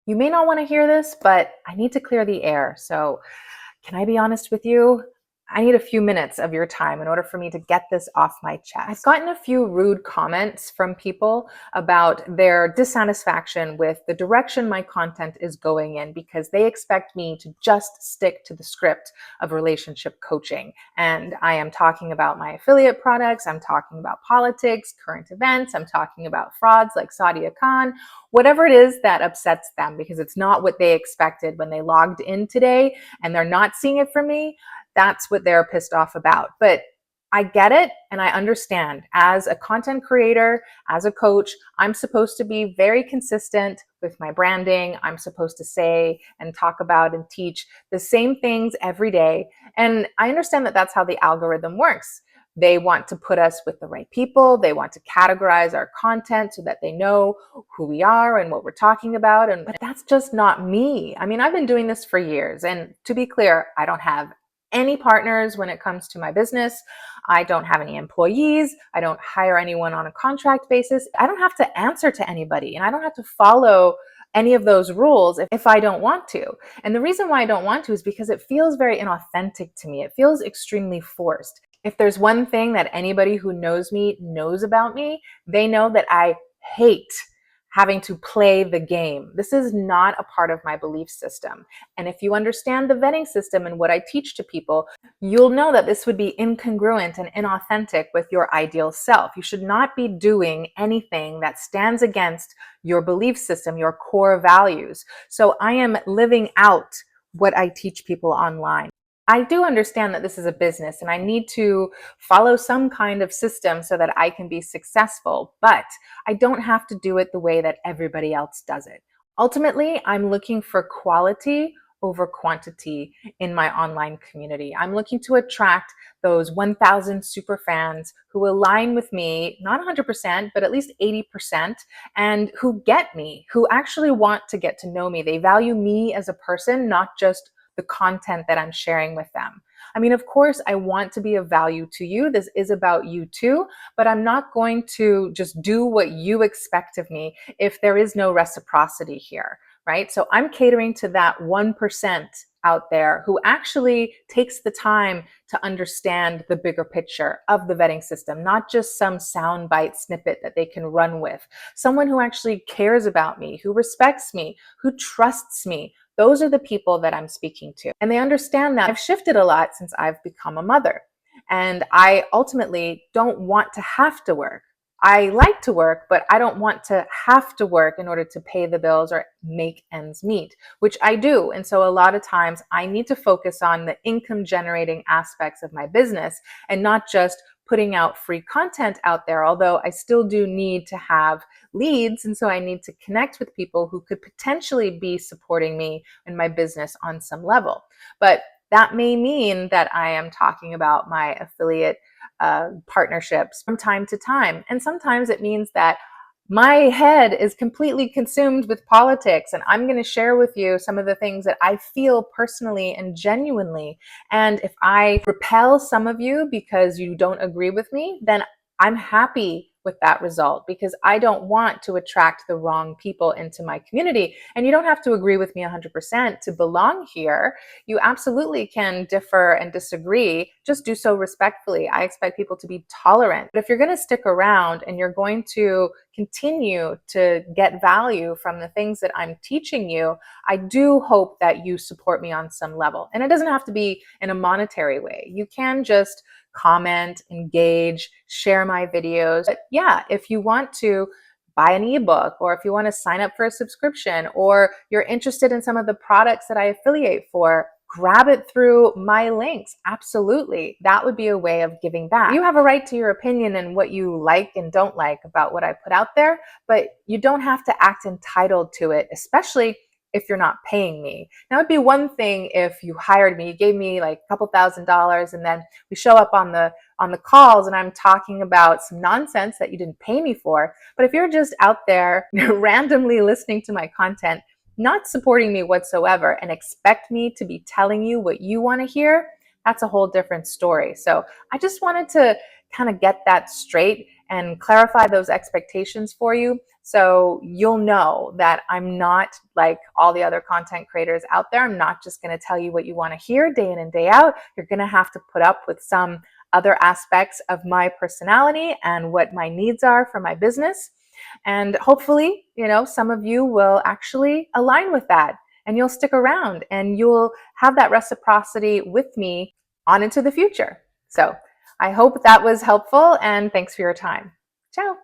You may not want to hear this, but I need to clear the air. So, can I be honest with you? I need a few minutes of your time in order for me to get this off my chest. I've gotten a few rude comments from people about their dissatisfaction with the direction my content is going in because they expect me to just stick to the script of relationship coaching. And I am talking about my affiliate products, I'm talking about politics, current events, I'm talking about frauds like Sadia Khan, whatever it is that upsets them because it's not what they expected when they logged in today and they're not seeing it from me. That's what they're pissed off about. But I get it and I understand. As a content creator, as a coach, I'm supposed to be very consistent with my branding. I'm supposed to say and talk about and teach the same things every day. And I understand that that's how the algorithm works. They want to put us with the right people. They want to categorize our content so that they know who we are and what we're talking about. But that's just not me. I mean, I've been doing this for years. And to be clear, I don't have any partners when it comes to my business. I don't have any employees. I don't hire anyone on a contract basis. I don't have to answer to anybody and I don't have to follow any of those rules if I don't want to. And the reason why I don't want to is because it feels very inauthentic to me. It feels extremely forced. If there's one thing that anybody who knows me knows about me, they know that I hate having to play the game. This is not a part of my belief system. And if you understand the vetting system and what I teach to people, you'll know that this would be incongruent and inauthentic with your ideal self. You should not be doing anything that stands against your belief system, your core values. So I am living out what I teach people online. I do understand that this is a business and I need to follow some kind of system so that I can be successful, but I don't have to do it the way that everybody else does it. Ultimately, I'm looking for quality over quantity in my online community. I'm looking to attract those 1,000 super fans who align with me, not 100%, but at least 80%, and who get me, who actually want to get to know me. They value me as a person, not just the content that I'm sharing with them. I mean, of course, I want to be of value to you. This is about you too, but I'm not going to just do what you expect of me if there is no reciprocity here, right? So I'm catering to that 1% out there who actually takes the time to understand the bigger picture of the vetting system, not just some soundbite snippet that they can run with. Someone who actually cares about me, who respects me, who trusts me. Those are the people that I'm speaking to. And they understand that I've shifted a lot since I've become a mother. And I ultimately don't want to have to work. I like to work, but I don't want to have to work in order to pay the bills or make ends meet, which I do. And so a lot of times I need to focus on the income generating aspects of my business and not just putting out free content out there, although I still do need to have leads. And so I need to connect with people who could potentially be supporting me in my business on some level. But that may mean that I am talking about my affiliate partnerships from time to time. And sometimes it means that my head is completely consumed with politics, and I'm going to share with you some of the things that I feel personally and genuinely. And if I repel some of you because you don't agree with me, then I'm happy with that result because I don't want to attract the wrong people into my community. And you don't have to agree with me 100% to belong here. You absolutely can differ and disagree. Just do so respectfully. I expect people to be tolerant. But if you're going to stick around and you're going to continue to get value from the things that I'm teaching you, I do hope that you support me on some level. And it doesn't have to be in a monetary way. You can just comment, engage, share my videos. But yeah, if you want to buy an ebook, or if you want to sign up for a subscription, or you're interested in some of the products that I affiliate for, grab it through my links. Absolutely. That would be a way of giving back. You have a right to your opinion and what you like and don't like about what I put out there, but you don't have to act entitled to it, especially if you're not paying me. Now, it'd be one thing if you hired me, you gave me like a couple $1,000s, and then we show up on the calls and I'm talking about some nonsense that you didn't pay me for. But if you're just out there randomly listening to my content, not supporting me whatsoever, and expect me to be telling you what you want to hear, that's a whole different story. So I just wanted to kind of get that straight and clarify those expectations for you, so you'll know that I'm not like all the other content creators out there. I'm not just going to tell you what you want to hear day in and day out. You're going to have to put up with some other aspects of my personality and what my needs are for my business. And hopefully, some of you will actually align with that and you'll stick around and you'll have that reciprocity with me on into the future. So I hope that was helpful, and thanks for your time. Ciao.